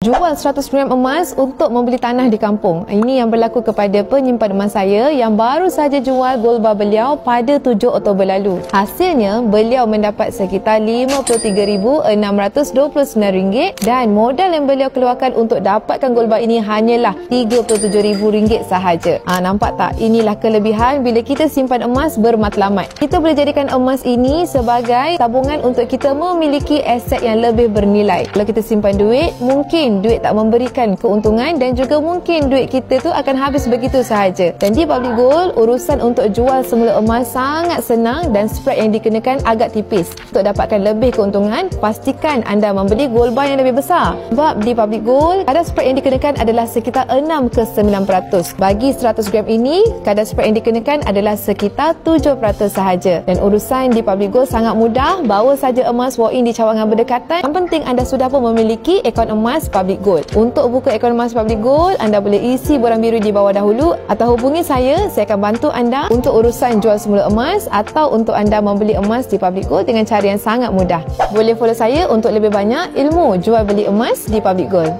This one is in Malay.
Jual 100 gram emas untuk membeli tanah di kampung. Ini yang berlaku kepada penyimpan emas saya yang baru saja jual gold bar beliau pada 7 Oktober lalu. Hasilnya, beliau mendapat sekitar RM53,629 dan modal yang beliau keluarkan untuk dapatkan gold bar ini hanyalah RM37,000 sahaja. Nampak tak? Inilah kelebihan bila kita simpan emas bermatlamat. Kita boleh jadikan emas ini sebagai tabungan untuk kita memiliki aset yang lebih bernilai. Kalau kita simpan duit, mungkin duit tak memberikan keuntungan dan juga mungkin duit kita tu akan habis begitu sahaja. Dan di Public Gold, urusan untuk jual semula emas sangat senang dan spread yang dikenakan agak tipis. Untuk dapatkan lebih keuntungan, pastikan anda membeli gold bar yang lebih besar. Sebab di Public Gold, kadar spread yang dikenakan adalah sekitar 6 ke 9%. Bagi 100 gram ini, kadar spread yang dikenakan adalah sekitar 7% sahaja. Dan urusan di Public Gold sangat mudah, bawa saja emas walk-in di cawangan berdekatan. Yang penting anda sudah pun memiliki akaun emas Public Gold. Untuk buka akaun emas Public Gold, anda boleh isi borang biru di bawah dahulu atau hubungi saya akan bantu anda untuk urusan jual semula emas atau untuk anda membeli emas di Public Gold dengan cara yang sangat mudah. Boleh follow saya untuk lebih banyak ilmu jual beli emas di Public Gold.